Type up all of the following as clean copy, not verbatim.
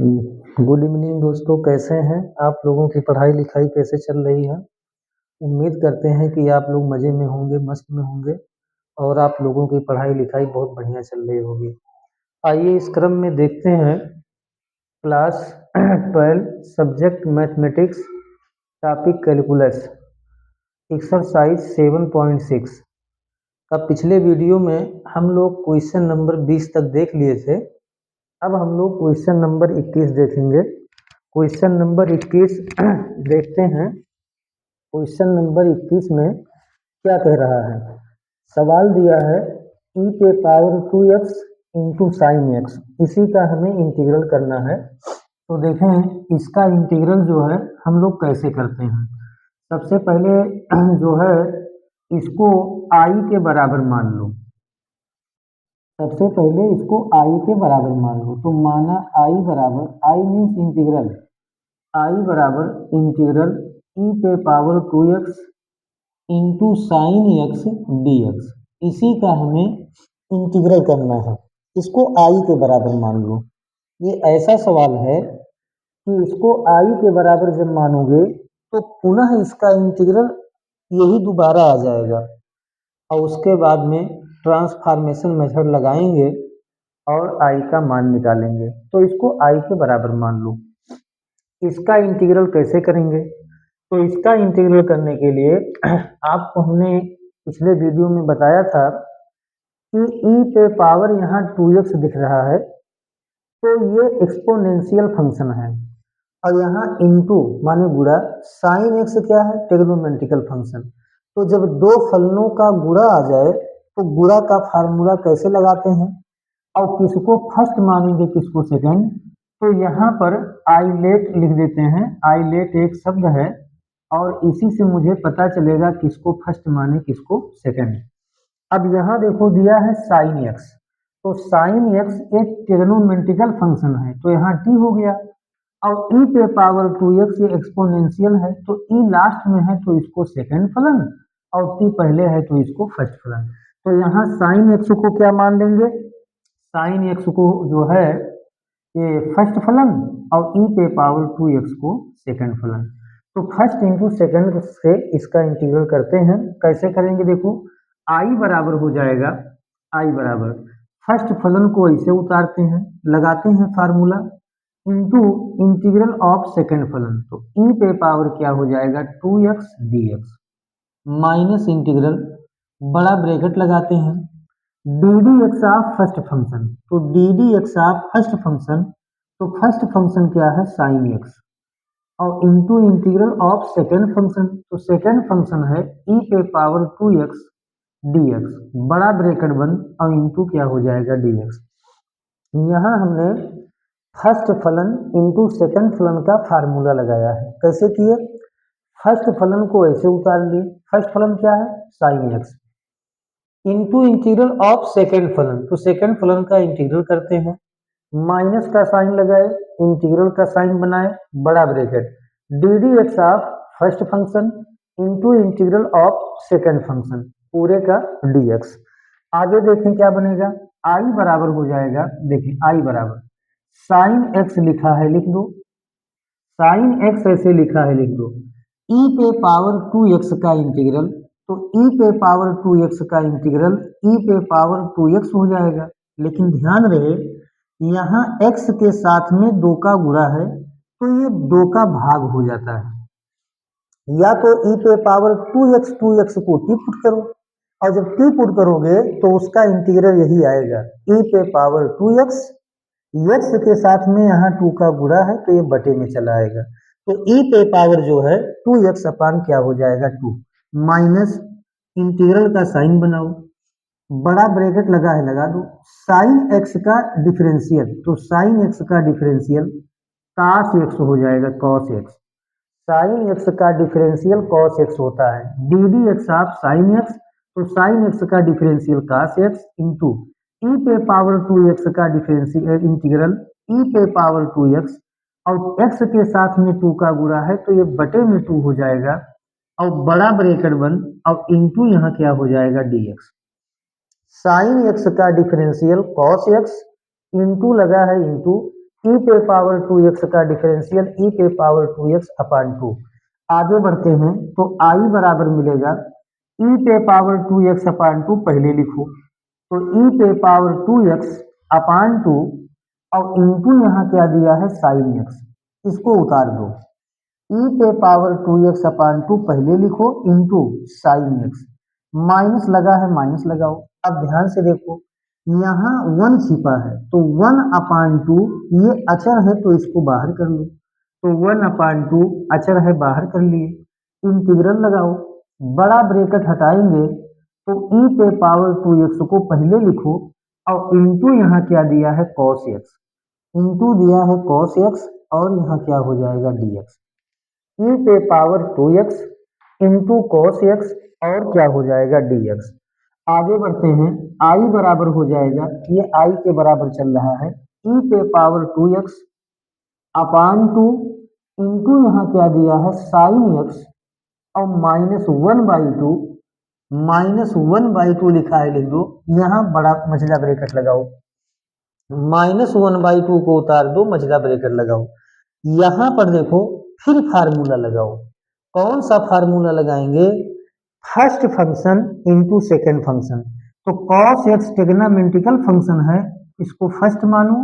Good evening दोस्तों, कैसे हैं आप लोगों की पढ़ाई लिखाई कैसे चल रही है। उम्मीद करते हैं कि आप लोग मज़े में होंगे, मस्त में होंगे और आप लोगों की पढ़ाई लिखाई बहुत बढ़िया चल रही होगी। आइए इस क्रम में देखते हैं class 12 subject mathematics, topic calculus, exercise 7.6 का पिछले वीडियो में हम लोग क्वेश्चन नंबर 20 तक देख लिए थे। अब हम लोग क्वेश्चन नंबर 21 देखेंगे। क्वेश्चन नंबर 21 देखते हैं। क्वेश्चन नंबर 21 में क्या कह रहा है। सवाल दिया है e पे power 2x into sine x, इसी का हमें इंटीग्रल करना है। तो देखें इसका इंटीग्रल जो है हम लोग कैसे करते हैं। सबसे पहले जो है इसको i के बराबर मान लो। सबसे पहले इसको i के बराबर मान लो। तो माना i बराबर, i मीन्स इंटीग्रल, i बराबर इंटीग्रल e पे power 2x into sine x dx, इसी का हमें इंटीग्रल करना है। इसको i के बराबर मान लो। ये ऐसा सवाल है कि इसको i के बराबर जब मानोगे तो पुनः इसका इंटीग्रल यही दोबारा आ जाएगा और उसके बाद में ट्रांसफॉर्मेशन मेथड लगाएंगे और i का मान निकालेंगे। तो इसको i के बराबर मान लो। इसका इंटीग्रल कैसे करेंगे। तो इसका इंटीग्रल करने के लिए आपको हमने पिछले वीडियो में बताया था कि e पे पावर यहाँ 2x दिख रहा है, तो ये एक्सपोनेंशियल फंक्शन है और यहाँ इनटू माने गुणा, साइन एक्स क्या है, ट्रिग्नोमेट्रिकल फंक्शन। तो जब दो फलनों का गुणा आ जाए तो गुणा का फार्मूला कैसे लगाते हैं और किसको फर्स्ट मानेंगे किसको सेकंड। तो यहाँ पर आइलेट लिख देते हैं। आइलेट एक शब्द है और इसी से मुझे पता चलेगा किसको फर्स्ट माने किसको सेकंड। अब यहाँ देखो दिया है साइन एक्स, तो साइन एक्स एक ट्रिग्नोमेट्रिकल फंक्शन है तो यहाँ टी हो गया और e पे पावर 2x ये एक्सपोनेंशियल है तो e लास्ट में है तो इसको सेकंड फलन और t पहले है तो इसको फर्स्ट फलन। तो यहाँ साइन एक्स को क्या मान लेंगे, साइन एक्स को जो है ये फर्स्ट फलन और e पे पावर 2x को सेकंड फलन। तो फर्स्ट इंटू सेकंड से इसका इंटीग्रल करते हैं। कैसे करेंगे देखो, i बराबर हो जाएगा, i बराबर फर्स्ट फलन को ऐसे उतारते हैं, लगाते हैं formula into integral of second फलन। तो e पे पावर क्या हो जाएगा 2x dx माइनस इंटीग्रल बड़ा ब्रैकेट लगाते हैं d d x of first function. तो d d x of first function, तो फर्स्ट फंक्शन क्या है साइन एक्स और into integral of second function. तो सेकेंड फंक्शन है e पे पावर 2x dx बड़ा ब्रैकेट बंद और इंटू क्या हो जाएगा dx। यहाँ हमने फर्स्ट फलन इंटू सेकेंड फलन का फार्मूला लगाया है। कैसे किए, फर्स्ट फलन को ऐसे उतार लिए, फर्स्ट फलन क्या है sine x into integral of second फलन। तो सेकेंड फलन का इंटीग्रल करते हैं, माइनस का साइन लगाए, इंटीग्रल का साइन बनाए, बड़ा bracket D d x of first function into integral of second function पूरे का dx। आगे देखें क्या बनेगा, i बराबर हो जाएगा, देखिए i बराबर साइन एक्स लिखा है लिख दो, साइन एक्स ऐसे लिखा है लिख दो, e पे पावर 2x का इंटीग्रल। तो e पे पावर 2x का इंटीग्रल e पे पावर 2x हो जाएगा। लेकिन ध्यान रहे यहाँ x के साथ में 2 का गुणा है तो ये 2 का भाग हो जाता है। या तो e पे पावर 2x को t पुट करो और जब t पुट करोगे तो उसका इंटीग्रल यही आएगा e पे पावर 2x, x के साथ में यहाँ 2 का गुणा है तो ये बटे में चला आएगा। तो e पे पावर जो है 2x अपान क्या हो जाएगा 2 माइनस इंटीग्रल का साइन बनाओ, बड़ा ब्रैकेट लगा है लगा दो, साइन एक्स का डिफरेंशियल। तो साइन एक्स का डिफरेंशियल cos x हो जाएगा cos x, साइन एक्स का डिफरेंशियल cos x होता है D d x of sine x. तो साइन एक्स का differential cos x into e पे पावर 2x का डिफरेंशियल इंटीग्रल e पे पावर 2x और x के साथ में 2 का गुणा है तो ये बटे में 2 हो जाएगा और बड़ा ब्रैकेट बंद और इंटू यहाँ क्या हो जाएगा dx। साइन एक्स का डिफरेंशियल cos x इंटू लगा है इंटू ई पे पावर 2x का डिफरेंशियल ई पे पावर 2x अपान 2। आगे बढ़ते हैं तो आई बराबर मिलेगा ई पे पावर 2x अपान 2 पहले लिखो, तो ई पे पावर 2x अपान 2 और इंटू यहाँ क्या दिया है साइन एक्स, इसको उतार दो। ई पे पावर 2x अपान 2 पहले लिखो इंटू साइन एक्स, माइनस लगा है माइनस लगाओ। अब ध्यान से देखो यहाँ वन छिपा है तो वन अपान टू, ये अचर है तो इसको बाहर कर लो, तो वन अपान टू अचर है बाहर कर लिए, इंटीग्रल लगाओ, बड़ा ब्रेकेट हटाएंगे तो ई पे पावर 2x को पहले लिखो और इंटू यहाँ क्या दिया है कॉस एक्स, इंटू दिया है कॉस एक्स और यहाँ क्या हो जाएगा dx, ई पे power 2x into cos x और क्या हो जाएगा dx। आगे बढ़ते हैं, आई बराबर हो जाएगा, ये आई के बराबर चल रहा है ई पे पावर 2x अपान 2 इंटू यहाँ क्या दिया है साइन एक्स और -1/2, -1/2 लिखा है लिख दो, यहाँ बड़ा मझला ब्रेकेट लगाओ, -1/2 को उतार दो मझला ब्रेकेट लगाओ। यहाँ पर देखो फिर फार्मूला लगाओ, कौन सा फार्मूला लगाएंगे, first function into second function, तो cos x टेग्नामेंटिकल फंक्शन है, इसको फर्स्ट मानो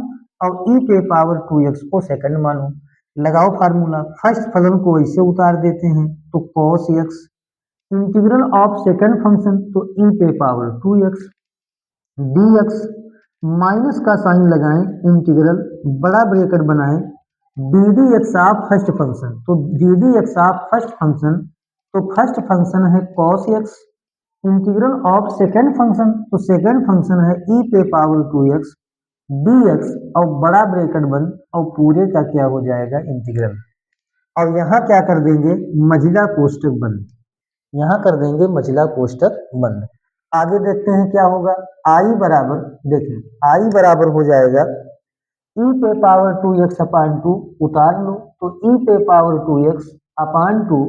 और ई पे पावर 2x को सेकंड मानो। लगाओ फार्मूला, फर्स्ट फंक्शन को ऐसे उतार देते हैं तो cos x integral of second function तो ई पे पावर 2x dx, माइनस का साइन लगाएं, इंटीग्रल बड़ा ब्रैकेट बनाएं, d d x of first function, तो d d x of first function, तो फर्स्ट फंक्शन है cos x integral of second function, तो सेकेंड फंक्शन है ई पे पावर 2x dx और बड़ा ब्रैकेट बंद और पूरे का क्या हो जाएगा इंटीग्रल, और यहाँ क्या कर देंगे मझिला कोष्टक बंद, यहाँ कर देंगे मझिला कोष्टक बंद। आगे देखते हैं क्या होगा, आई बराबर, देखिए आई बराबर हो जाएगा ई पे पावर 2x अपान 2 उतार लो, तो ई पे power 2x upon 2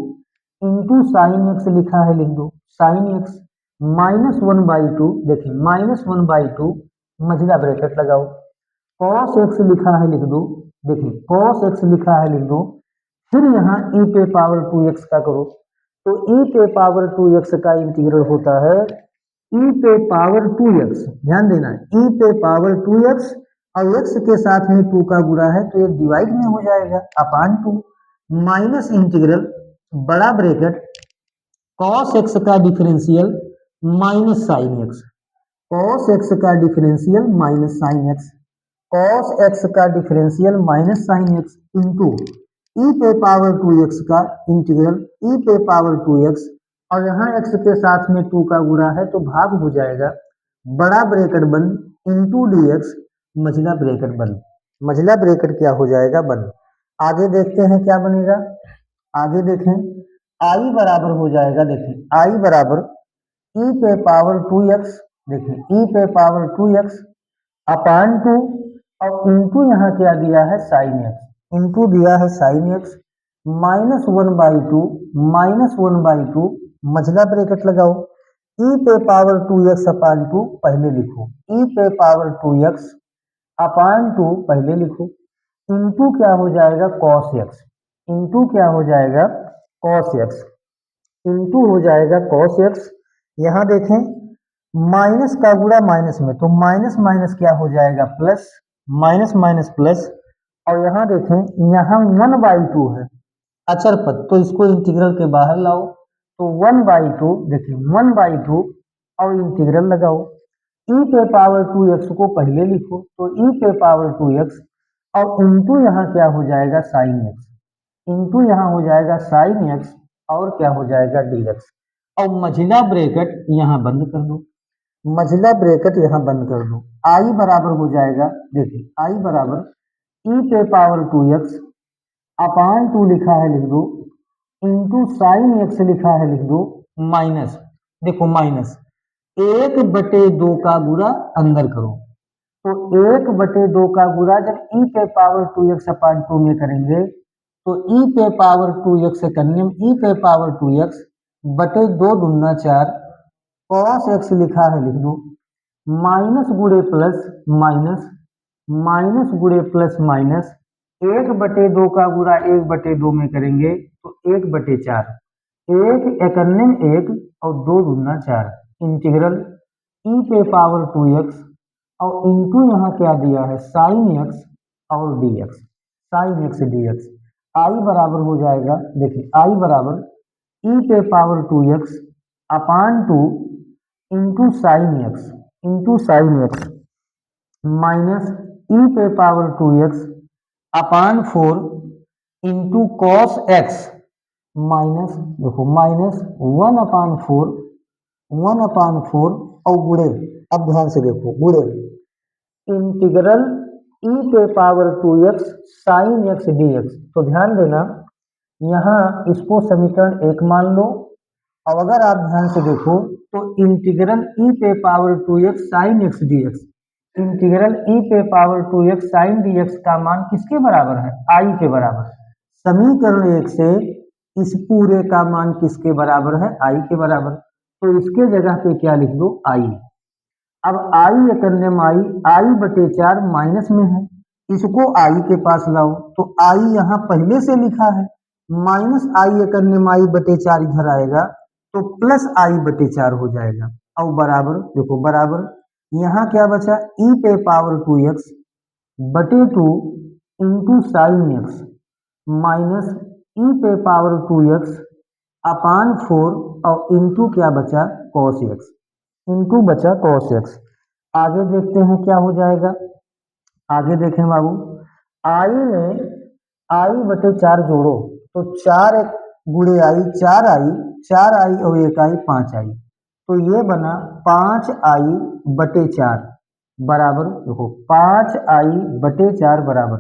into sine x लिखा है लिख दो, साइन एक्स -1/2, देखिए -1/2 मझला ब्रैकेट लगाओ, cos x लिखा है लिख दो, देखिए cos x लिखा है लिख दो, फिर यहाँ ई पे पावर 2x का करो, तो ई पे पावर 2x का इंटीग्रल होता है ई पे पावर 2x, ध्यान देना ई पे पावर 2x और x के साथ में 2 का गुणा है तो ये डिवाइड में हो जाएगा अपान 2 माइनस इंटीग्रल बड़ा ब्रैकेट cos x का differential minus sine x, cos x का differential minus sine x, cos x का differential minus sine x into e पे पावर 2x का इंटीग्रल ई पे पावर 2x और यहाँ x के साथ में 2 का गुणा है तो भाग हो जाएगा, बड़ा ब्रैकेट बंद इंटू dx मझला ब्रैकेट बंद, मझला ब्रैकेट क्या हो जाएगा बंद। आगे देखते हैं क्या बनेगा, आगे देखें आई बराबर हो जाएगा, देखें आई बराबर ई पे पावर 2x, देखिए ई पे पावर 2x अपान 2 और इंटू यहाँ क्या दिया है साइन एक्स, इंटू दिया है साइन एक्स -1/2 मझला ब्रैकेट लगाओ, ई पे पावर 2x अपान 2 पहले लिखो, ई पे पावर 2x अपान 2 पहले लिखो, इंटू क्या हो जाएगा cos x, इंटू क्या हो जाएगा cos x, इंटू हो जाएगा cos x। यहाँ देखें माइनस का गुणा माइनस में तो माइनस माइनस क्या हो जाएगा प्लस, माइनस माइनस प्लस, और यहाँ देखें यहाँ 1/2 है अचर पद तो इसको इंटीग्रल के बाहर लाओ, तो 1/2, देखिए 1/2 और इंटीग्रल लगाओ, ई पे पावर 2x को पहले लिखो तो ई पे पावर 2x और इंटू यहाँ क्या हो जाएगा साइन एक्स, इंटू यहाँ हो जाएगा साइन एक्स और क्या हो जाएगा dx और मझिला ब्रैकेट यहाँ बंद कर दो, मझिला ब्रैकेट यहाँ बंद कर दो। आई बराबर हो जाएगा, देखिए आई बराबर ई पे पावर 2x अपान 2 लिखा है लिख दो इंटू साइन एक्स लिखा है लिख दो, माइनस, देखो माइनस 1/2 का गुणा अंदर करो, तो 1/2 का गुणा जब ई पे पावर 2x अपान 2 में करेंगे तो ई पे पावर 2x से करने में ई पे पावर 2x बटे 2 दूना 4 cos x लिखा है लिख दो, माइनस गुणे प्लस माइनस माइनस गुणे प्लस माइनस, 1/2 का गुणा 1/2 में करेंगे तो 1/4, 1 और 2 दूना 4, इंटीग्रल ई पे पावर 2x और इंटू यहाँ क्या दिया है साइन एक्स और d x, sine x d x. I बराबर हो जाएगा, देखिए आई बराबर ई पे power 2x upon 2 into sine x minus e पे power 2x upon 4 into cos x minus, देखो माइनस 1/4 और गुणे, अब ध्यान से देखो गुणे इंटीग्रल ई पे power 2x sine x d x. तो ध्यान देना यहाँ इसको समीकरण 1 मान लो, और अगर आप ध्यान से देखो तो इंटीग्रल ई पे power 2x sine x d x, integral e पे power 2x sign D x का मान किसके बराबर है, आई के बराबर। समीकरण 1 से इस पूरे का मान किसके बराबर है, आई के बराबर। तो इसके जगह पे क्या लिख दो, आई। अब आई एकन्यम आई/4 माइनस में है, इसको आई के पास लाओ तो आई यहाँ पहले से लिखा है, माइनस आई एकन्यम आई/4 इधर आएगा तो प्लस आई/4 हो जाएगा, और बराबर, देखो बराबर यहाँ क्या बचा, ई पे power 2x/2 into sine x minus e पे पावर 2x अपान 4 और इंटू क्या बचा कॉस एक्स, इंटू बचा कॉस एक्स। आगे देखते हैं क्या हो जाएगा, आगे देखें बाबू, आई में आई/4 जोड़ो तो 4 गुणे आई 4 आई और 1 आई 5 आई, तो ये बना 5i/4 बराबर, देखो 5i/4 बराबर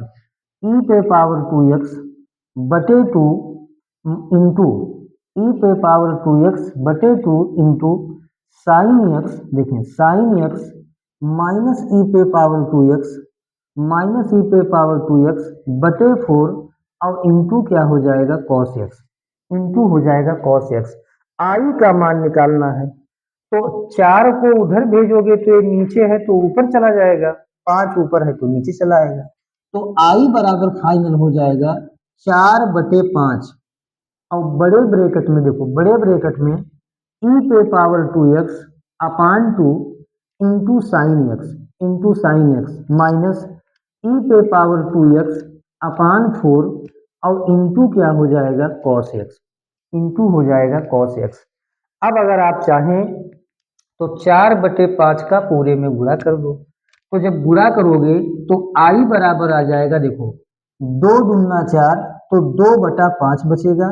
ई पे पावर 2x/2 इंटू ई पे power 2x/2 into sine x, देखें साइन एक्स माइनस ई पे पावर 2x माइनस ई पे पावर 2x/4 और इंटू क्या हो जाएगा कॉस एक्स, इंटू हो जाएगा कॉस एक्स। आई का मान निकालना है तो 4 को उधर भेजोगे तो ये नीचे है तो ऊपर चला जाएगा, 5 ऊपर है तो नीचे चला आएगा, तो आई बराबर फाइनल हो जाएगा 4/5, और बड़े ब्रैकेट में देखो, बड़े ब्रैकेट में ई पे power 2x upon 2 into sine x minus e पे पावर 2x अपान 4 और इंटू क्या हो जाएगा कॉस एक्स, इंटू हो जाएगा कॉस एक्स। अब अगर आप चाहें तो 4/5 का पूरे में गुणा कर दो, तो जब गुणा करोगे तो आई बराबर आ जाएगा, देखो 2 दूना 4 तो 2/5 बचेगा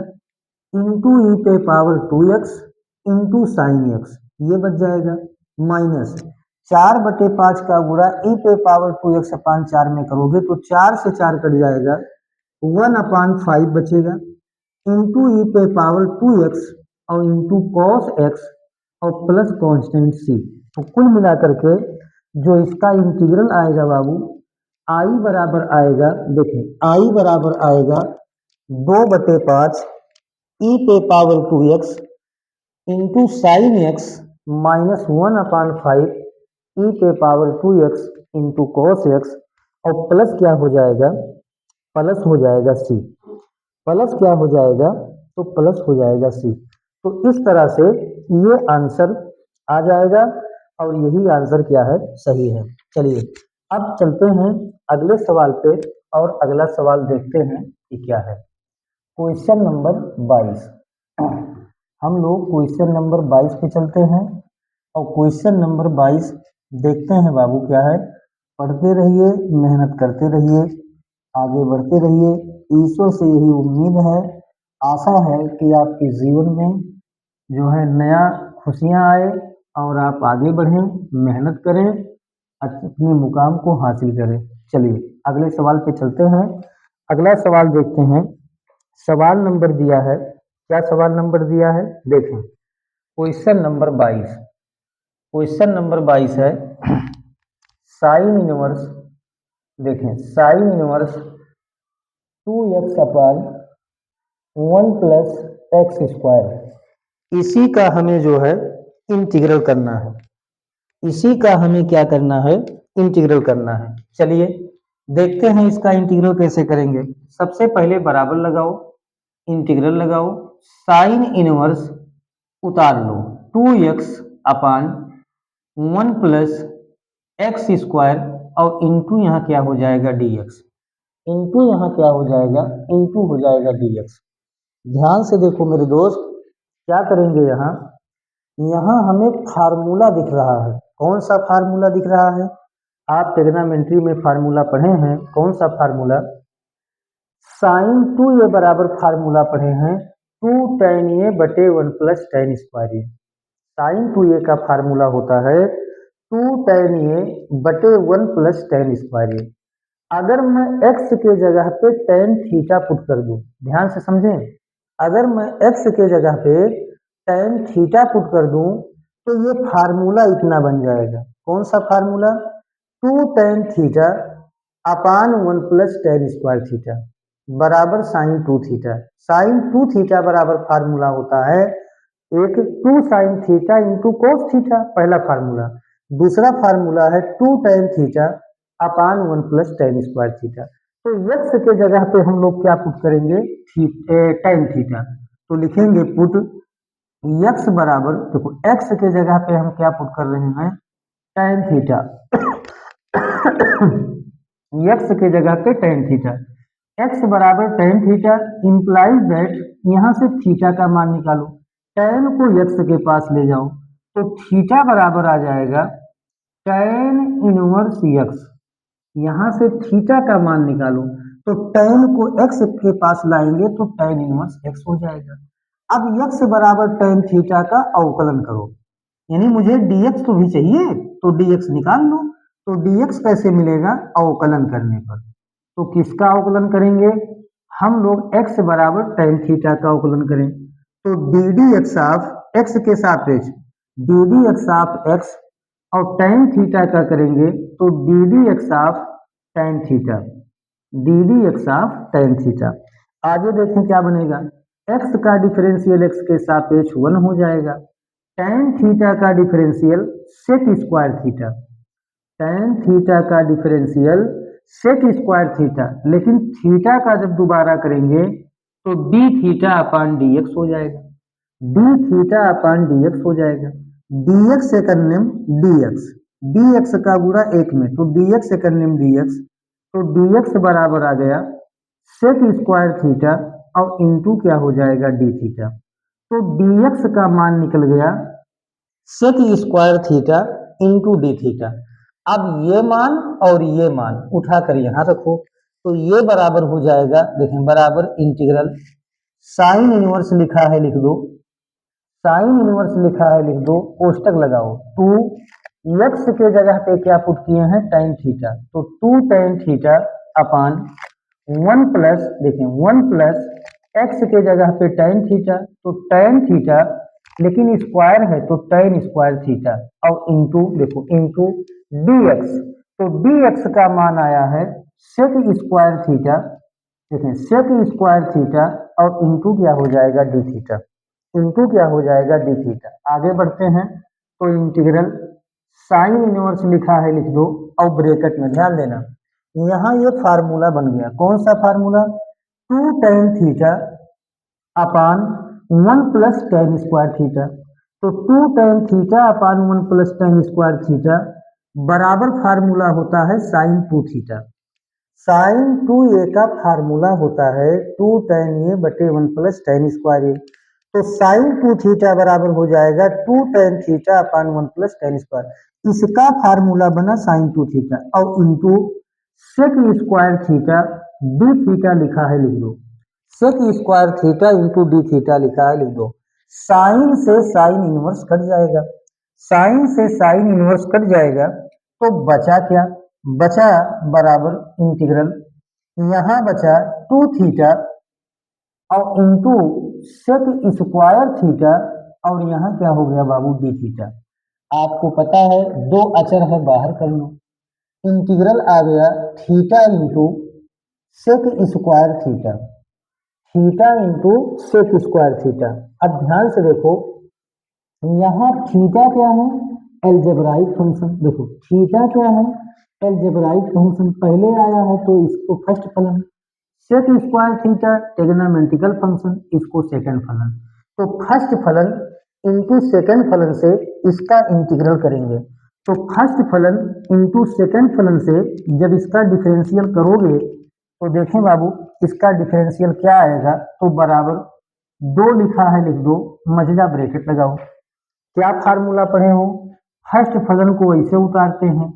इंटू ई पे power 2x into sine x, ये बच जाएगा माइनस 4/5 का गुणा ई पे पावर 2x अपान 4 में करोगे तो 4 से 4 कट जाएगा, 1/5 बचेगा इंटू ई पे पावर 2x और इंटू कॉस एक्स और प्लस कांस्टेंट सी। तो कुल मिलाकर के जो इसका इंटीग्रल आएगा बाबू, आई बराबर आएगा, देखें आई बराबर आएगा 2/5 ई पे power 2x into sine x minus 1/5 ई पे power 2x into cos x और प्लस क्या हो जाएगा, प्लस हो जाएगा सी, प्लस क्या हो जाएगा, तो प्लस हो जाएगा सी। तो इस तरह से ये आंसर आ जाएगा और यही आंसर क्या है, सही है। चलिए अब चलते हैं अगले सवाल पे और अगला सवाल देखते हैं कि क्या है। क्वेश्चन नंबर 22, हम लोग क्वेश्चन नंबर 22 पे चलते हैं और क्वेश्चन नंबर 22 देखते हैं बाबू क्या है। पढ़ते रहिए, मेहनत करते रहिए, आगे बढ़ते रहिए, ईश्वर से यही उम्मीद है, आशा है कि आपके जीवन में जो है नया खुशियां आए और आप आगे बढ़ें, मेहनत करें, अपने मुकाम को हासिल करें। चलिए अगले सवाल पे चलते हैं, अगला सवाल देखते हैं। सवाल नंबर दिया है, क्या सवाल नंबर दिया है, देखें क्वेश्चन नंबर 22, क्वेश्चन नंबर 22 है साइन इनवर्स, देखें साइन इनवर्स 2x अपान 1 प्लस एक्स स्क्वायर, इसी का हमें जो है इंटीग्रल करना है, इसी का हमें क्या करना है, इंटीग्रल करना है। चलिए देखते हैं इसका इंटीग्रल कैसे करेंगे। सबसे पहले बराबर लगाओ, इंटीग्रल लगाओ, साइन इनवर्स उतार लो, 2x अपान 1 प्लस एक्स स्क्वायर और इंटू यहाँ क्या हो जाएगा dx, इंटू यहाँ क्या हो जाएगा, इंटू हो जाएगा dx। ध्यान से देखो मेरे दोस्त, क्या करेंगे यहाँ, यहाँ हमें फार्मूला दिख रहा है। कौन सा फार्मूला दिख रहा है? आप ट्रिग्नोमेट्री में फार्मूला पढ़े हैं। कौन सा फार्मूला? साइन 2a बराबर फार्मूला पढ़े हैं, 2 tan a बटे 1 प्लस tan स्क्वायर ए। साइन 2a का फार्मूला होता है 2 tan a बटे 1 प्लस tan स्क्वायर ए। अगर मैं x के जगह पे tan थीटा पुट कर दूं, ध्यान से समझें, अगर मैं x के जगह पे tan थीटा पुट कर दूं तो ये फार्मूला इतना बन जाएगा। कौन सा formula? 2 tan theta upon 1 plus tan square theta बराबर साइन 2 थीटा। साइन 2 थीटा बराबर फार्मूला होता है एक 2 sine theta into cos theta, पहला फार्मूला। दूसरा फार्मूला है 2 tan theta upon 1 plus tan square theta. तो x के जगह पे हम लोग क्या पुट करेंगे? tan theta. तो लिखेंगे पुट x बराबर, देखो x के जगह पे हम क्या पुट कर रहे हैं? tan theta. x के जगह पे tan थीटा, x बराबर tan थीटा इंप्लाइज दैट, यहाँ से थीटा का मान निकालो, tan को x के पास ले जाओ तो थीटा बराबर आ जाएगा tan इनवर्स x। यहाँ से थीटा का मान निकालो तो tan को x के पास लाएंगे तो tan इनवर्स x हो जाएगा। अब x बराबर tan थीटा का अवकलन करो, यानी मुझे dx तो भी चाहिए, तो dx निकाल लो। तो dx कैसे मिलेगा? अवकलन करने पर। तो किसका अवकलन करेंगे? हम लोग x बराबर tan थीटा का अवकलन करें तो d d x of x के सापेक्ष D d x of x, और tan थीटा का करेंगे तो d d x of tan theta, D d x of tan theta. आगे देखें क्या बनेगा, x का डिफरेंशियल x के सापेक्ष 1 हो जाएगा, tan थीटा का differential sec square theta, tan theta का डिफरेंशियल सेक स्क्वायर थीटा, लेकिन थीटा का जब दोबारा करेंगे तो d theta upon d x हो जाएगा, d theta upon d x हो जाएगा। D x second name d x, d x का गुणा एक में तो d x second name d x, तो डी एक्स बराबर आ गया सेक स्क्वायर थीटा और इंटू क्या हो जाएगा डी थीटा। तो डी एक्स का मान निकल गया sec square theta into d theta. अब ये मान और ये मान उठाकर यहां रखो तो ये बराबर हो जाएगा, देखें बराबर इंटीग्रल साइन इनवर्स लिखा है लिख दो, साइन इनवर्स लिखा है लिख दो, कोष्टक लगाओ, 2 एक्स के जगह पे क्या पुट किए हैं? tan थीटा, तो 2 tan थीटा अपान 1 प्लस, देखें 1 प्लस एक्स के जगह पे tan थीटा, तो tan थीटा लेकिन स्क्वायर है तो tan स्क्वायर थीटा और इंटू, देखो इंटू dx, तो dx का मान आया है सेक स्क्वायर थीटा, देखें सेक स्क्वायर थीटा और इंटू क्या हो जाएगा डी थीटा, इंटू क्या हो जाएगा डी थीटा। आगे बढ़ते हैं तो इंटीग्रल साइन इनवर्स लिखा है लिख दो और ब्रैकेट में ध्यान देना, यहाँ ये फार्मूला बन गया। कौन सा formula? 2 tan theta upon 1 plus tan square theta, तो 2 tan theta upon 1 plus tan square theta बराबर फार्मूला होता है साइन 2 थीटा। साइन 2a का फार्मूला होता है 2 tan a बटे 1 प्लस tan स्क्वायर ए। तो साइन 2 थीटा बराबर हो जाएगा 2 tan theta upon 1 plus tan square. इसका फार्मूला बना साइन 2 थीटा और into sec square theta d theta लिखा है लिख दो, sec square theta into d theta लिखा है लिख दो। साइन से साइन इनवर्स कट जाएगा, साइन से साइन इनवर्स कट जाएगा तो बचा क्या? बचा बराबर इंटीग्रल, यहाँ बचा 2 थीटा और इंटू सेक स्क्वायर थीटा और यहाँ क्या हो गया बाबू डी थीटा। आपको पता है दो अचर है बाहर कर लो, इंटीग्रल आ गया theta into sec square theta, theta into sec square theta. अब ध्यान से देखो यहाँ थीटा क्या है? Algebraic function. देखो थीटा क्या है? अलजेब्राइक फंक्शन पहले आया है तो इसको फर्स्ट फलन, sec square theta trigonometrical function, इसको सेकंड फलन। तो फर्स्ट फलन इंटू सेकंड फलन से इसका इंटीग्रल करेंगे। तो फर्स्ट फलन इंटू सेकंड फलन से जब इसका डिफरेंशियल करोगे तो देखें बाबू इसका डिफरेंशियल क्या आएगा, तो बराबर दो लिखा है लिख दो, मझला ब्रैकेट लगाओ। क्या फार्मूला पढ़े हो, फर्स्ट फलन को ऐसे उतारते हैं,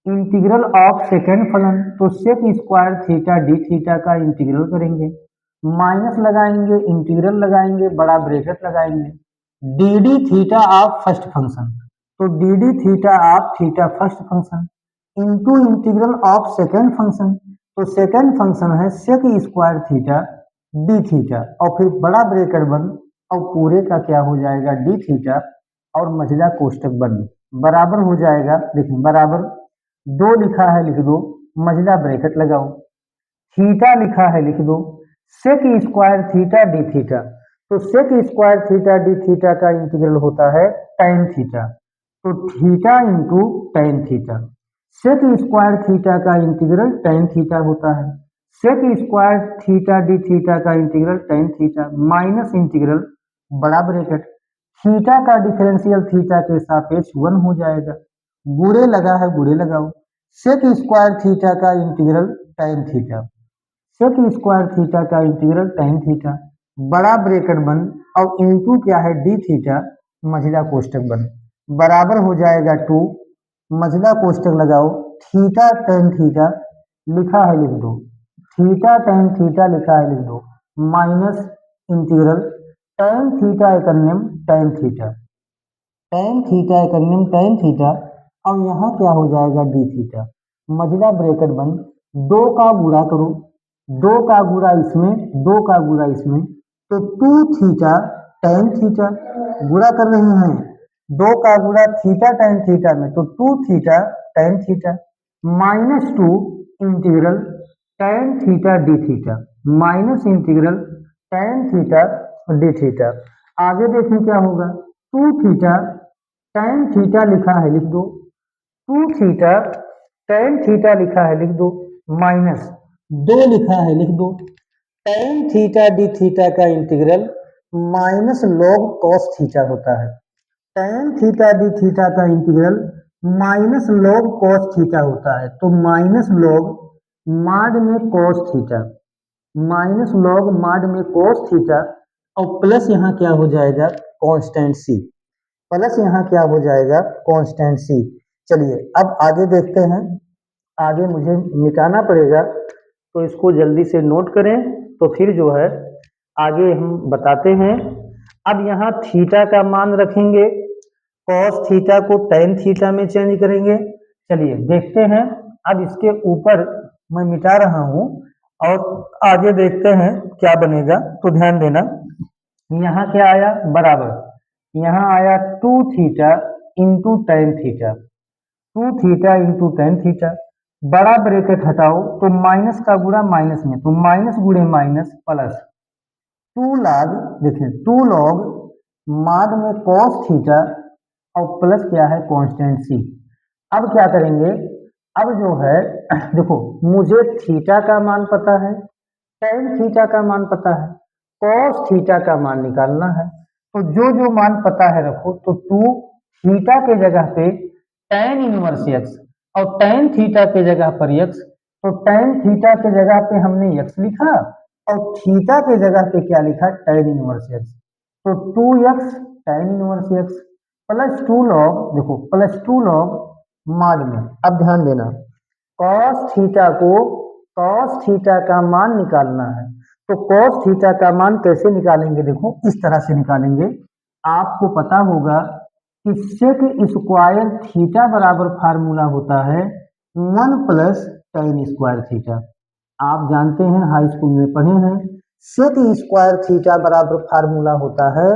इंटीग्रल ऑफ सेकेंड फलन, तो sec square theta d theta का इंटीग्रल करेंगे, माइनस लगाएंगे, इंटीग्रल लगाएंगे, बड़ा ब्रैकेट लगाएंगे, d d theta of first function, तो d d theta of theta first function into integral of second function, तो सेकेंड फंक्शन है sec square theta d theta, और फिर बड़ा ब्रैकेट बंद, और पूरे का क्या हो जाएगा डी थीटा और मझला कोष्टक बंद, बराबर हो जाएगा। देखिए बराबर दो लिखा है लिख दो, मझला ब्रैकेट लगाओ, थीटा लिखा है लिख दो, sec square theta d theta, तो sec square theta d theta का इंटीग्रल होता है tan थीटा, तो theta into tan theta, sec square theta का इंटीग्रल tan थीटा होता है, sec square theta d theta का integral tan theta minus integral बड़ा ब्रैकेट, थीटा का डिफरेंशियल थीटा के सापेक्ष 1 हो जाएगा, गुणे लगा है गुणे लगाओ, सेक स्क्वायर थीटा का integral tan theta, sec square theta का इंटीग्रल tan थीटा, बड़ा ब्रैकेट बंद, और इंटू क्या है डी थीटा मझला कोष्टक बंद, बराबर हो जाएगा 2, मझला कोष्टक लगाओ, थीटा tan थीटा लिखा है लिख दो, थीटा tan थीटा लिखा है लिख दो, माइनस इंटीग्रल tan थीटा एकन्यम tan थीटा, tan थीटा एकन्यम tan थीटा, अब यहाँ क्या हो जाएगा डी थीटा, मझला ब्रैकेट बंद, दो का गुणा करो, दो का गुणा इसमें, दो का गुणा इसमें, तो 2 थीटा tan थीटा, गुणा कर रहे हैं, दो का गुणा थीटा tan थीटा में, तो 2 theta tan theta minus 2 integral tan theta d theta, minus integral tan theta d theta, आगे देखें क्या होगा, 2 थीटा tan थीटा लिखा है लिख दो, 2 थीटा tan थीटा लिखा है लिख दो, माइनस 2 लिखा है लिख दो, tan थीटा डी थीटा का integral minus log cos theta होता है, tan थीटा डी थीटा का integral minus log cos theta होता है, तो माइनस लॉग माड में कॉस थीटा, माइनस लॉग माड में कॉस थीटा, और प्लस यहाँ क्या हो जाएगा कांस्टेंट सी, प्लस यहाँ क्या हो जाएगा कांस्टेंट सी। चलिए अब आगे देखते हैं, आगे मुझे मिटाना पड़ेगा तो इसको जल्दी से नोट करें, तो फिर जो है आगे हम बताते हैं। अब यहाँ थीटा का मान रखेंगे, कॉस थीटा को tan थीटा में चेंज करेंगे। चलिए देखते हैं, अब इसके ऊपर मैं मिटा रहा हूँ और आगे देखते हैं क्या बनेगा, तो ध्यान देना। यहाँ क्या आया बराबर, यहाँ आया 2 theta into tan theta, 2 theta into tan theta, बड़ा ब्रैकेट हटाओ तो माइनस का गुणा माइनस में, तो माइनस गुणे माइनस प्लस 2 लॉग, देखिए 2 लॉग माड में कॉस थीटा और प्लस क्या है कांस्टेंट सी। अब क्या करेंगे, अब जो है देखो मुझे थीटा का मान पता है, tan थीटा का मान पता है, cos थीटा का मान निकालना है, तो जो जो मान पता है रखो, तो 2 थीटा के जगह पे tan इनवर्स x, और tan थीटा के जगह पर x, तो tan थीटा के जगह पे हमने x लिखा और थीटा के जगह पे क्या लिखा tan इनवर्स x, तो 2x tan inverse x plus 2 log, देखो प्लस 2 लॉग माड में। अब ध्यान देना, cos थीटा को, cos थीटा का मान निकालना है, तो cos थीटा का मान कैसे निकालेंगे, देखो इस तरह से निकालेंगे। आपको पता होगा कि सेक स्क्वायर थीटा बराबर फार्मूला होता है 1 प्लस tan स्क्वायर थीटा, आप जानते हैं हाई स्कूल में पढ़े हैं, सेक स्क्वायर थीटा बराबर फार्मूला होता है,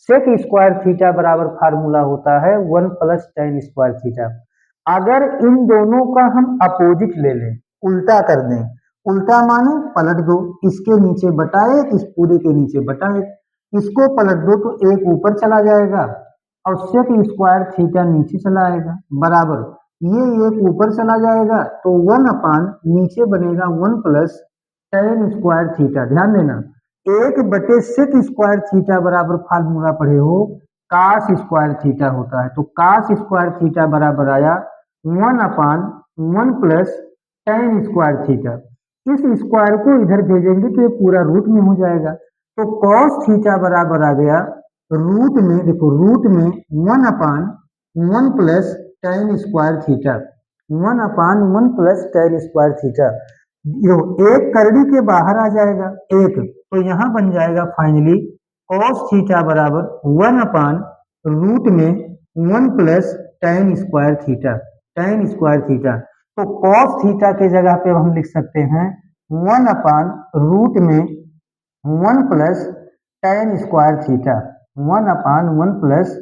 सेक स्क्वायर थीटा बराबर फार्मूला होता है 1 प्लस tan स्क्वायर थीटा। अगर इन दोनों का हम अपोजिट ले लें, उल्टा कर दें, उल्टा माने पलट दो, इसके नीचे बटाए, इस पूरे के नीचे बटाए, इसको पलट दो तो एक ऊपर चला जाएगा और सेक स्क्वायर थीटा नीचे चला आएगा, बराबर ये एक ऊपर चला जाएगा तो 1 नीचे बनेगा 1 प्लस टेन स्क्वायर थीटा। ध्यान देना, 1 बटे सेक स्क्वायर थीटा बराबर फार्मूला पढ़े हो कास स्क्वायर थीटा होता है। तो कास स्क्वायर थीटा बराबर आया 1 प्लस टेन स्क्वायर थीटा। इस स्क्वायर को इधर भेजेंगे तो ये पूरा रूट में हो जाएगा। तो कॉस थीटा बराबर आ गया रूट में, देखो रूट में 1 plus tan square theta. 1 plus tan square theta. एक करड़ी के बाहर आ जाएगा एक, तो यहां बन जाएगा फाइनली कॉस थीटा बराबर 1 में 1 plus tan square theta. Ten square theta, तो कॉस थीटा के जगह पे हम लिख सकते हैं 1 में 1 plus tan square theta. 1 plus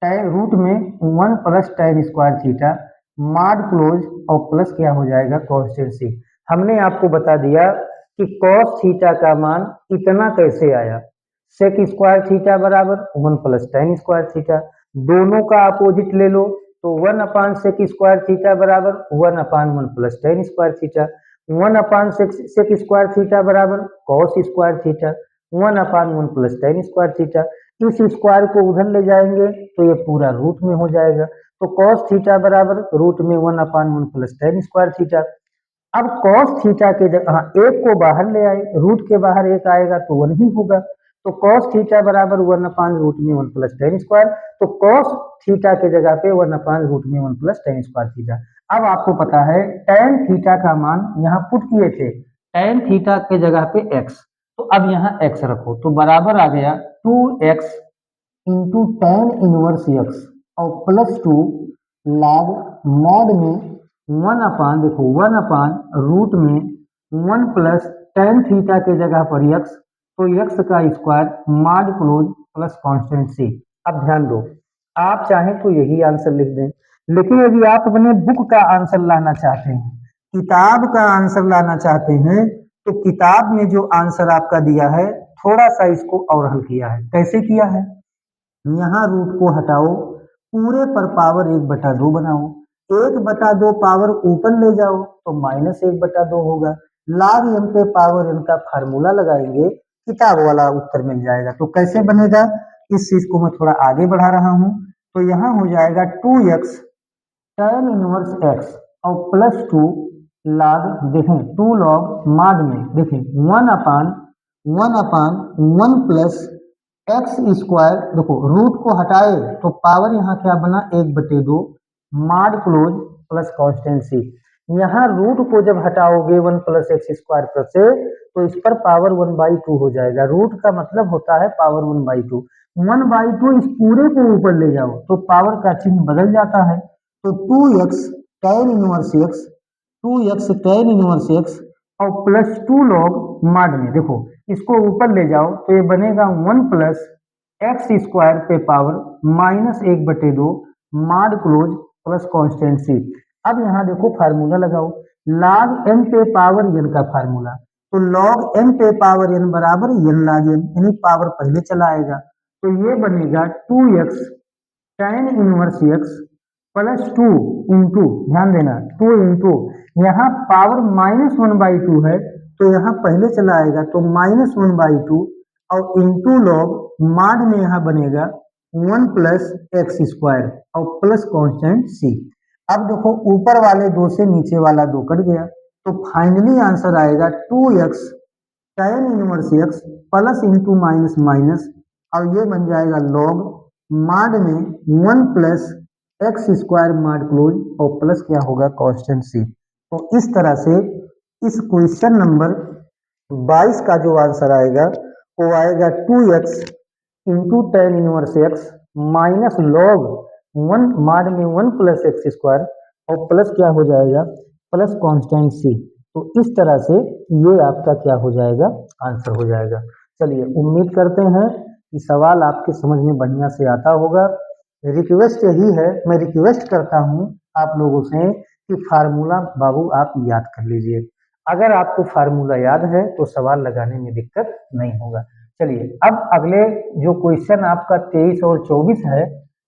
tan root में 1 plus tan square theta mod close और प्लस क्या हो जाएगा कॉन्स्टेंसी। हमने आपको बता दिया कि कॉस थीटा का मान इतना कैसे आया। सेक स्क्वायर थीटा बराबर 1 प्लस टेन स्क्वायर थीटा, दोनों का अपोजिट ले लो तो 1 सेक स्क्वायर थीटा बराबर 1 plus tan square theta. 1 sec square theta बराबर cos square theta 1 plus tan square theta. इस स्क्वायर को उधर ले जाएंगे तो ये पूरा रूट में हो जाएगा। तो कॉस थीटा बराबर रूट में 1 प्लस टेन स्क्वायर थीटा। अब कॉस थीटा के जगह एक को बाहर ले आए, रूट के बाहर एक आएगा तो 1 ही होगा। तो कॉस थीटा बराबर 1 रूट में 1 प्लस टेन स्क्वायर। तो कॉस थीटा के जगह पे 1 रूट में 1 प्लस टेन स्क्वायर थीटा। अब आपको पता है टेन थीटा का मान यहाँ पुट किए थे, टेन थीटा के जगह पे x, तो अब यहाँ x रखो तो बराबर आ गया 2x into ten inverse x और प्लस 2 लॉग मॉड में 1 रूट में 1 प्लस टेन थीटा के जगह पर x, तो x का square mod close plus constant C. अब ध्यान दो, आप चाहें तो यही आंसर लिख दें, लेकिन यदि आप अपने बुक का आंसर लाना चाहते हैं, किताब का आंसर लाना चाहते हैं, तो किताब में जो आंसर आपका दिया है थोड़ा सा इसको और हल किया है। कैसे किया है, यहाँ रूट को हटाओ, पूरे पर पावर 1/2 बनाओ, 1/2 पावर ऊपर ले जाओ तो -1/2 होगा। log m पे पावर n का फार्मूला लगाएंगे, किताब वाला उत्तर मिल जाएगा। तो कैसे बनेगा, इस चीज को मैं थोड़ा आगे बढ़ा रहा हूं। तो यहाँ हो जाएगा 2x टेन इनवर्स x और प्लस 2 लॉग, देखें 2 लॉग मॉड में देखें 1 प्लस एक्स स्क्वायर। देखो रूट को हटाए तो पावर यहाँ क्या बना 1/2 मॉड क्लोज प्लस कॉन्स्टेंट सी। यहाँ रूट को जब हटाओगे 1 प्लस एक्स स्क्वायर प्लस से, तो इस पर पावर 1/2 हो जाएगा। रूट का मतलब होता है पावर 1/2। 1/2 इस पूरे को ऊपर ले जाओ तो पावर का चिन्ह बदल जाता है। तो 2x tan inverse x, 2x tan inverse x और प्लस 2 लॉग मॉड में, देखो इसको ऊपर ले जाओ तो ये बनेगा 1 प्लस एक्स स्क्वायर पे power -1/2 mod close plus constant C. अब यहाँ देखो फार्मूला लगाओ, log m पे पावर n का फार्मूला, तो log m पे पावर n बराबर n log m, यानी पावर पहले चला आएगा। तो ये बनेगा 2x tan inverse x plus 2 into, ध्यान देना 2 इंटू, यहाँ पावर -1/2 है तो यहाँ पहले चला आएगा तो -1/2 और इंटू लॉग मॉड में यहाँ बनेगा 1 प्लस एक्स स्क्वायर और प्लस कॉन्स्टेंट सी। अब देखो ऊपर वाले 2 से नीचे वाला 2 कट गया, तो फाइनली आंसर आएगा 2x tan inverse x plus into minus minus और ये बन जाएगा लॉग मॉड में 1 plus x square mod close और प्लस क्या होगा कॉन्स्टेंट सी। तो इस तरह से इस क्वेश्चन नंबर 22 का जो आंसर आएगा वो आएगा 2x into tan inverse x minus log 1 mod में 1 प्लस एक्स स्क्वायर और प्लस क्या हो जाएगा प्लस कॉन्स्टेंट सी। तो इस तरह से ये आपका क्या हो जाएगा आंसर हो जाएगा। चलिए उम्मीद करते हैं कि सवाल आपके समझ में बढ़िया से आता होगा। रिक्वेस्ट यही है, मैं रिक्वेस्ट करता हूँ आप लोगों से कि फार्मूला बाबू आप याद कर लीजिए। अगर आपको फार्मूला याद है तो सवाल लगाने में दिक्कत नहीं होगा। चलिए अब अगले जो क्वेश्चन आपका 23 और 24 है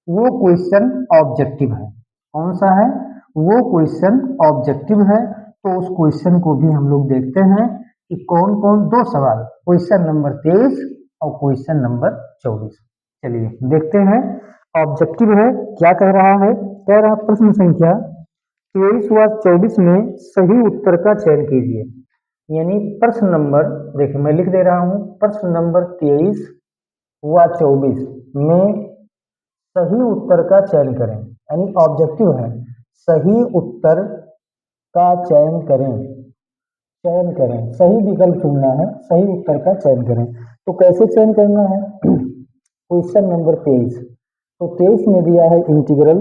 वो क्वेश्चन ऑब्जेक्टिव है। कौन सा है, वो क्वेश्चन ऑब्जेक्टिव है। तो उस क्वेश्चन को भी हम लोग देखते हैं कि कौन कौन, दो सवाल, क्वेश्चन नंबर 23 और क्वेश्चन नंबर 24। चलिए देखते हैं। ऑब्जेक्टिव है, क्या कह रहा है, कह रहा प्रश्न संख्या 23 व 24 में सही उत्तर का चयन कीजिए। यानी प्रश्न नंबर, देखिए मैं लिख दे रहा हूं, प्रश्न नंबर 23 व 24 में सही उत्तर का चयन करें। यानी ऑब्जेक्टिव है, सही उत्तर का चयन करें, चयन करें, सही विकल्प चुनना है, सही उत्तर का चयन करें। तो कैसे चयन करना है? क्वेश्चन नंबर 23, तो 23 में दिया है इंटीग्रल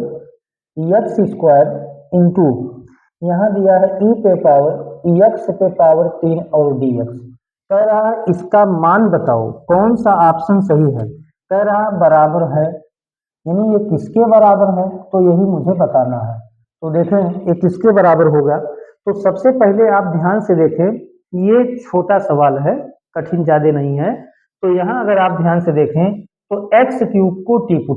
एक्स स्क्वायर इंटू, यहाँ दिया है ई पे पावर एक्स पे पावर 3 और डी एक्स। कह रहा है इसका मान बताओ, कौन सा ऑप्शन सही है। कह रहा है बराबर है, यानी ये किसके बराबर है, तो यही मुझे बताना है। तो देखें ये किसके बराबर होगा। तो सबसे पहले आप ध्यान से देखें, ये छोटा सवाल है, कठिन ज्यादा नहीं है। तो यहाँ अगर आप ध्यान से देखें तो एक्स क्यूब को टी पुट